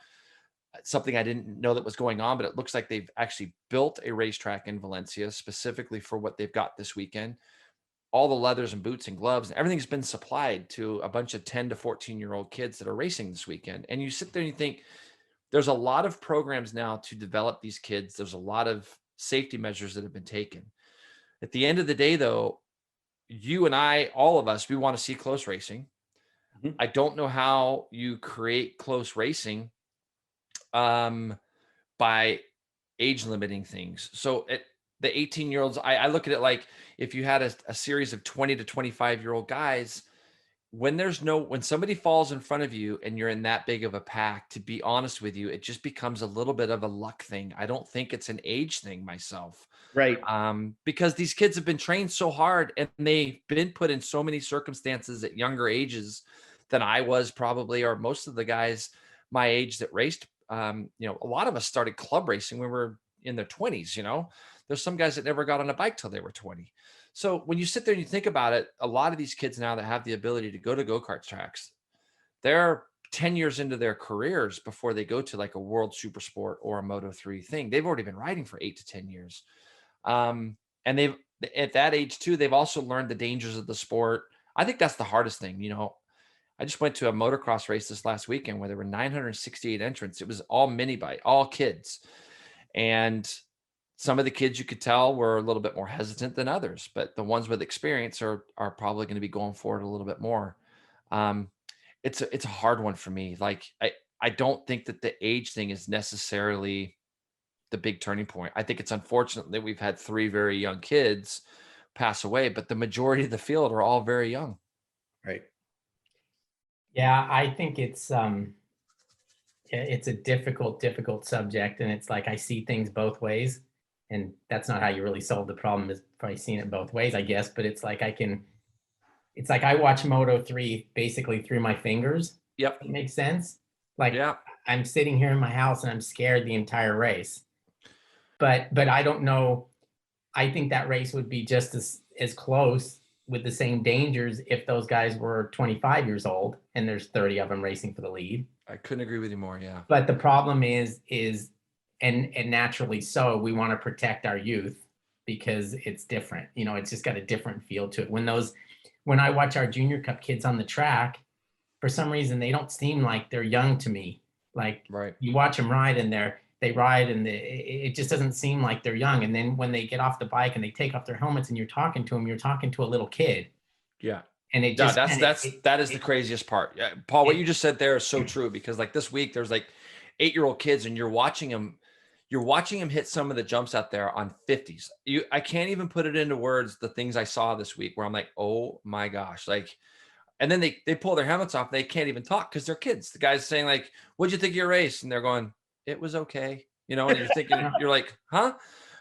something I didn't know that was going on, but it looks like they've actually built a racetrack in Valencia specifically for what they've got this weekend. All the leathers and boots and gloves, and everything's been supplied to a bunch of 10 to 14-year-old kids that are racing this weekend. And you sit there and you think, there's a lot of programs now to develop these kids. There's a lot of safety measures that have been taken. At the end of the day, though, you and I, all of us, we want to see close racing. Mhm. I don't know how you create close racing by age limiting things. So at the 18-year-olds, I look at it like if you had a series of 20 to 25-year-old guys, when somebody falls in front of you and you're in that big of a pack, to be honest with you, it just becomes a little bit of a luck thing. I don't think it's an age thing myself. Right. Because these kids have been trained so hard and they've been put in so many circumstances at younger ages than I was probably, or most of the guys my age that raced. A lot of us started club racing when we were in their 20s. There's some guys that never got on a bike till they were 20. So when you sit there and you think about it, a lot of these kids now that have the ability to go to go-kart tracks, they're 10 years into their careers before they go to like a World Supersport or a Moto3 thing. They've already been riding for 8 to 10 years. And they've, at that age too, they've also learned the dangers of the sport. I think that's the hardest thing. I just went to a motocross race this last weekend where there were 968 entrants. It was all mini bike, all kids. And some of the kids you could tell were a little bit more hesitant than others, but the ones with experience are probably going to be going forward a little bit more. It's a hard one for me. Like I don't think that the age thing is necessarily the big turning point. I think it's unfortunate that we've had 3 very young kids pass away, but the majority of the field are all very young. Right. Yeah, I think it's a difficult subject, and it's like I see things both ways, and that's not how you really solve the problem, is by seeing it both ways, I guess. But it's like I watch Moto3 basically through my fingers. Yep. It makes sense. Like, Yeah. I'm sitting here in my house and I'm scared the entire race. But I don't know. I think that race would be just as close with the same dangers if those guys were 25 years old and there's 30 of them racing for the lead. I couldn't agree with you more. Yeah. But the problem is and naturally so, we want to protect our youth because it's different. It's just got a different feel to it. When I watch our junior cup kids on the track, for some reason, they don't seem like they're young to me. Like, Right. you watch them ride and they ride and it just doesn't seem like they're young. And then when they get off the bike and they take off their helmets and you're talking to them, you're talking to a little kid. Yeah. And it No, just, that is the craziest part. Yeah, Paul, what you just said there is so true, because like this week there's like 8-year-old kids and you're watching them hit some of the jumps out there on 50s. I can't even put it into words, the things I saw this week where I'm like, oh my gosh, like, and then they pull their helmets off. They can't even talk because they're kids. The guy's saying like, what'd you think of your race? And they're going, it was okay. And you're thinking, you're like, huh?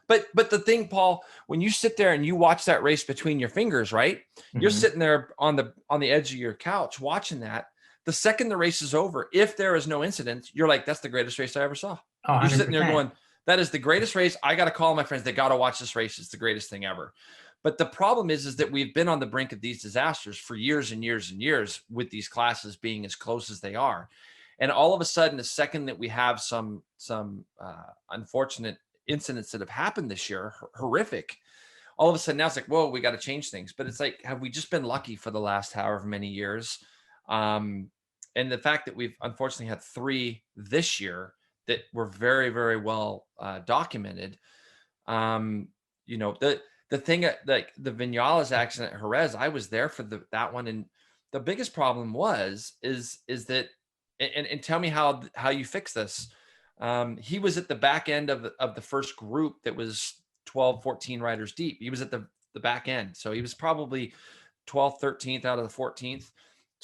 But the thing, Paul, when you sit there and you watch that race between your fingers, right? You're sitting there on the edge of your couch watching that. The second the race is over, if there is no incident, you're like, that's the greatest race I ever saw. Oh, you're sitting there 100%. going, that is the greatest race. I got to call my friends. They got to watch this race. It's the greatest thing ever. But the problem is that we've been on the brink of these disasters for years and years and years with these classes being as close as they are. And all of a sudden, the second that we have some unfortunate incidents that have happened this year, horrific, all of a sudden now it's like, whoa, we got to change things. But it's like, have we just been lucky for the last however many years? And the fact that we've unfortunately had 3 this year that were very, very well documented. The the thing like the Vinales accident at Jerez, I was there for that one. And the biggest problem is that, and tell me how you fix this. He was at the back end of the first group that was 12, 14 riders deep. He was at the back end. So he was probably 12th, 13th out of the 14th.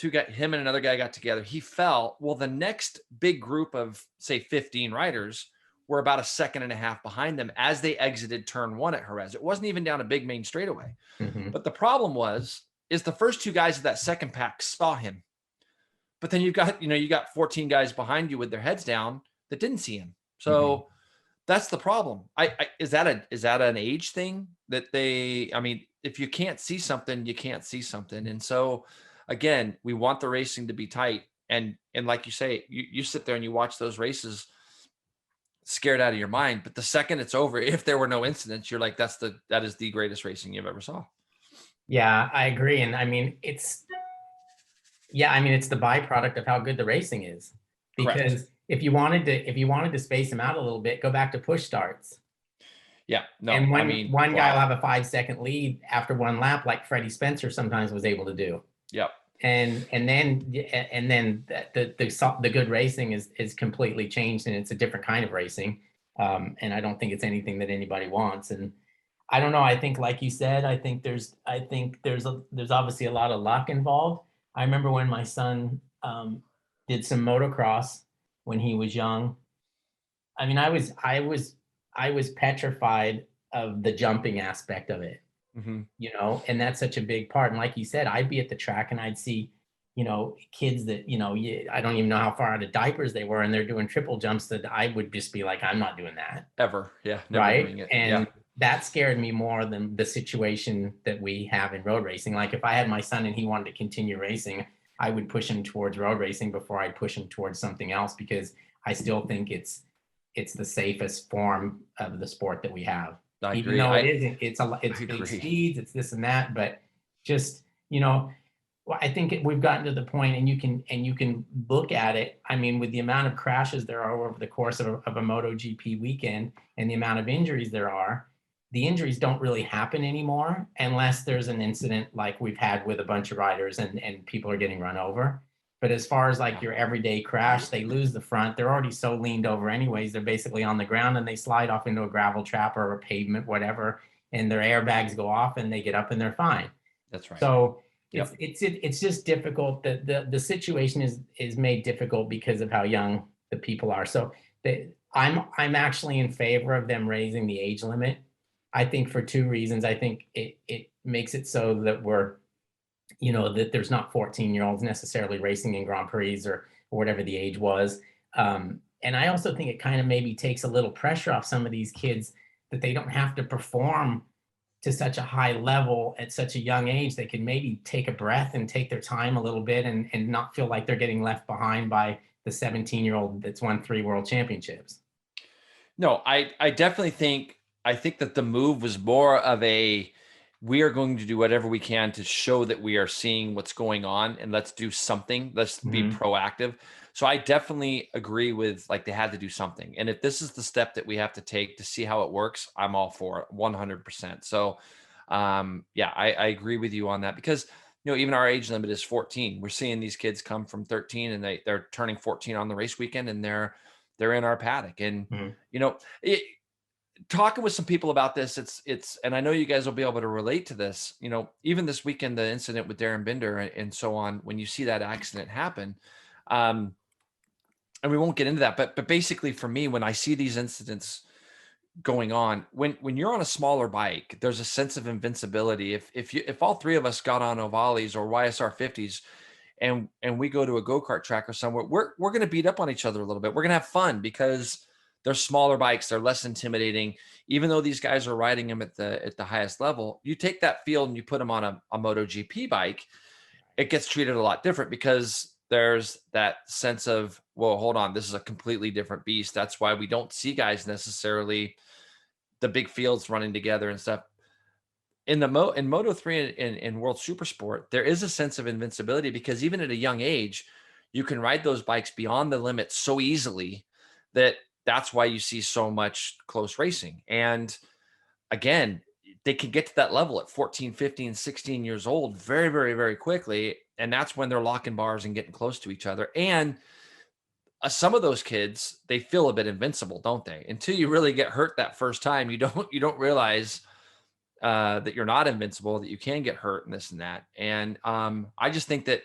Him and another guy got together. He fell. Well, the next big group of, say, 15 riders were about a second and a half behind them as they exited turn 1 at Jerez. It wasn't even down a big main straightaway. Mhm. But the problem is the first two guys of that second pack saw him. But then you got 14 guys behind you with their heads down that didn't see him. So that's the problem. Is that an age thing that if you can't see something, you can't see something. And so again, we want the racing to be tight. And like you say, you sit there and you watch those races scared out of your mind. But the second it's over, if there were no incidents, you're like, that is the greatest racing you've ever saw. Yeah, I agree. And I mean, it's the byproduct of how good the racing is. Because Correct. if you wanted to space them out a little bit, go back to push starts. Yeah, no, And one guy will wow. have a 5-second lead after one lap, like Freddie Spencer sometimes was able to do. Yep. And then the good racing is completely changed, and it's a different kind of racing. And I don't think it's anything that anybody wants. And I don't know. I think, like you said, I think there's obviously a lot of luck involved. I remember when my son did some motocross when he was young. I mean, I was petrified of the jumping aspect of it. Mm-hmm. And that's such a big part. And like you said, I'd be at the track and I'd see, kids that, I don't even know how far out of diapers they were, and they're doing triple jumps that I would just be like, I'm not doing that. Ever. Yeah. Never Right. doing it. And yeah. that scared me more than the situation that we have in road racing. Like if I had my son and he wanted to continue racing, I would push him towards road racing before I'd push him towards something else, because I still think it's the safest form of the sport that we have. I Even agree. though it's big agree. speeds, it's this and that, but just, I think we've gotten to the point, and you can look at it. I mean, with the amount of crashes there are over the course of a MotoGP weekend and the amount of injuries there are, the injuries don't really happen anymore unless there's an incident like we've had with a bunch of riders and people are getting run over. But as far as like your everyday crash, they lose the front. They're already so leaned over anyways. They're basically on the ground and they slide off into a gravel trap or a pavement, whatever, and their airbags go off and they get up and they're fine. That's right. So it's just difficult. The situation is made difficult because of how young the people are. So I'm actually in favor of them raising the age limit. I think for two reasons. I think it makes it so that that there's not 14-year-olds necessarily racing in Grand Prix or whatever the age was. And I also think it kind of maybe takes a little pressure off some of these kids, that they don't have to perform to such a high level at such a young age. They can maybe take a breath and take their time a little bit and not feel like they're getting left behind by the 17-year-old that's won 3 world championships. No, I definitely think that the move was more of we are going to do whatever we can to show that we are seeing what's going on, and let's do something. Let's be proactive. So I definitely agree with, like, they had to do something. And if this is the step that we have to take to see how it works, I'm all for it 100%. So I agree with you on that, because, even our age limit is 14. We're seeing these kids come from 13 and they're turning 14 on the race weekend, and they're in our paddock. And, talking with some people about this, and I know you guys will be able to relate to this, even this weekend, the incident with Darren Binder and so on, when you see that accident happen, and we won't get into that, but basically for me, when I see these incidents going on, when you're on a smaller bike, there's a sense of invincibility. If all three of us got on Ovalis or YSR 50s and we go to a go-kart track or somewhere, we're going to beat up on each other a little bit. We're going to have fun because they're smaller bikes. They're less intimidating. Even though these guys are riding them at the highest level, you take that field and you put them on a MotoGP bike, it gets treated a lot different, because there's that sense of, well, hold on, this is a completely different beast. That's why we don't see guys necessarily the big fields running together and stuff. In Moto3 and World Supersport, there is a sense of invincibility, because even at a young age, you can ride those bikes beyond the limit so easily that's why you see so much close racing. And again, they can get to that level at 14, 15, 16 years old very, very, very quickly. And that's when they're locking bars and getting close to each other. And some of those kids, they feel a bit invincible, don't they? Until you really get hurt that first time, you don't realize that you're not invincible, that you can get hurt and this and that. And I just think that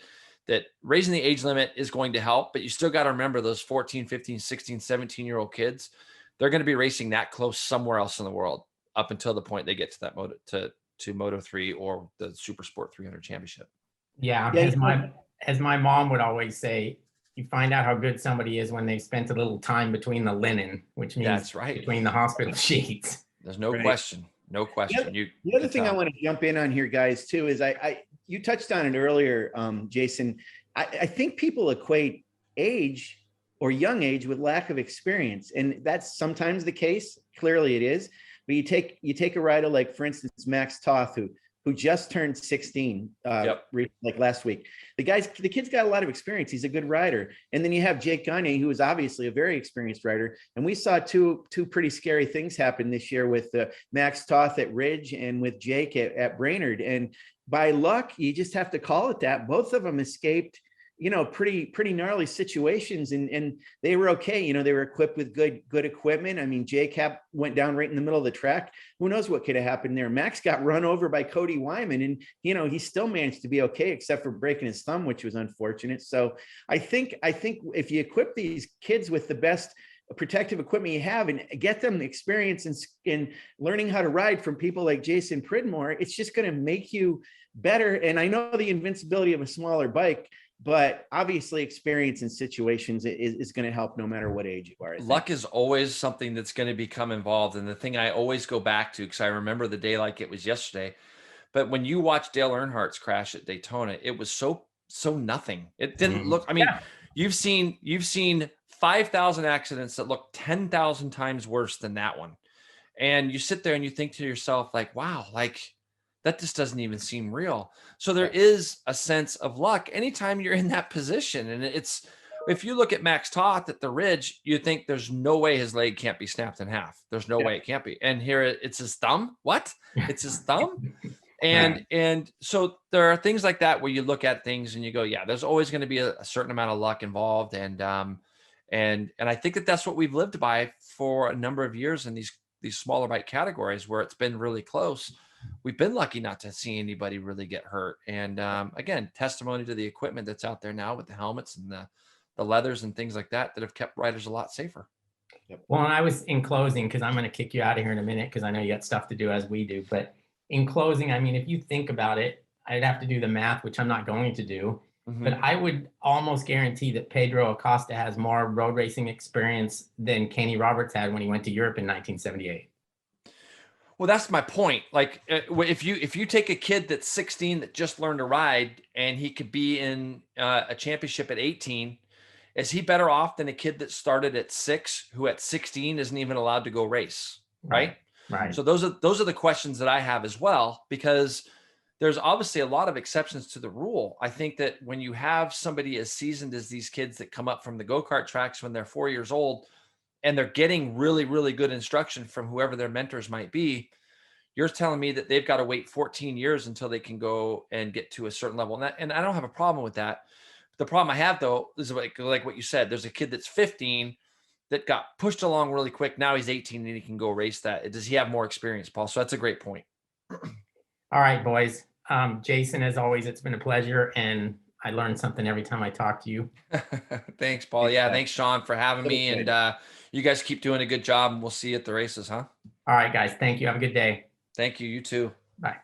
raising the age limit is going to help, but you still got to remember those 14, 15, 16, 17-year-old kids, they're going to be racing that close somewhere else in the world up until the point they get to that Moto3 or the Supersport 300 championship. Yeah, as my mom would always say, you find out how good somebody is when they've spent a little time between the linen, which means That's right. between the hospital sheets. There's no Right. question. No question. The other thing I want to jump in on here, guys, too, is you touched on it earlier, Jason. I think people equate age or young age with lack of experience, and that's sometimes the case. Clearly, it is. But you take a rider like, for instance, Max Toth, who just turned 16 like last week. The kid's got a lot of experience. He's a good rider. And then you have Jake Gagne, who is obviously a very experienced rider. And we saw two pretty scary things happen this year with Max Toth at Ridge and with Jake at Brainerd. And by luck, you just have to call it that. Both of them escaped, pretty gnarly situations, and they were okay. They were equipped with good equipment. I mean, Jake went down right in the middle of the track. Who knows what could have happened there? Max got run over by Cody Wyman, and he still managed to be okay, except for breaking his thumb, which was unfortunate. So I think if you equip these kids with the best protective equipment you have and get them experience in learning how to ride from people like Jason Pridmore, it's just going to make you better. And I know the invincibility of a smaller bike, but obviously experience in situations is going to help no matter what age you are. Luck is always something that's going to become involved. And the thing I always go back to, because I remember the day like it was yesterday, but when you watch Dale Earnhardt's crash at Daytona, it was so nothing. It didn't look, I mean, you've seen 5,000 accidents that look 10,000 times worse than that one. And you sit there and you think to yourself, like, wow, like, that just doesn't even seem real. So there is a sense of luck anytime you're in that position. And if you look at Max Toth at the Ridge, you think there's no way his leg can't be snapped in half. There's no way it can't be. And here it's his thumb. What? It's his thumb. And so there are things like that where you look at things and you go, yeah, there's always going to be a certain amount of luck involved. And I think that's what we've lived by for a number of years in these smaller bike categories where it's been really close. We've been lucky not to see anybody really get hurt. And again, testimony to the equipment that's out there now with the helmets and the leathers and things like that have kept riders a lot safer. Well, and I was in closing, because I'm going to kick you out of here in a minute, because I know you got stuff to do as we do. But in closing, I mean, if you think about it, I'd have to do the math, which I'm not going to do. But I would almost guarantee that Pedro Acosta has more road racing experience than Kenny Roberts had when he went to Europe in 1978. Well, that's my point. Like, if you take a kid that's 16 that just learned to ride and he could be in a championship at 18, is he better off than a kid that started at 6 who at 16 isn't even allowed to go race? Right. So those are the questions that I have as well, because there's obviously a lot of exceptions to the rule. I think that when you have somebody as seasoned as these kids that come up from the go-kart tracks when they're 4 years old, and they're getting really, really good instruction from whoever their mentors might be, you're telling me that they've got to wait 14 years until they can go and get to a certain level. And I don't have a problem with that. The problem I have, though, is like what you said, there's a kid that's 15 that got pushed along really quick. Now he's 18 and he can go race that. Does he have more experience, Paul? So that's a great point. All right, boys. Jason, as always, it's been a pleasure. And I learned something every time I talk to you. Thanks, Paul. Yeah, thanks, Sean, for having me. And you guys keep doing a good job, and we'll see you at the races, huh? All right, guys. Thank you. Have a good day. Thank you. You too. Bye.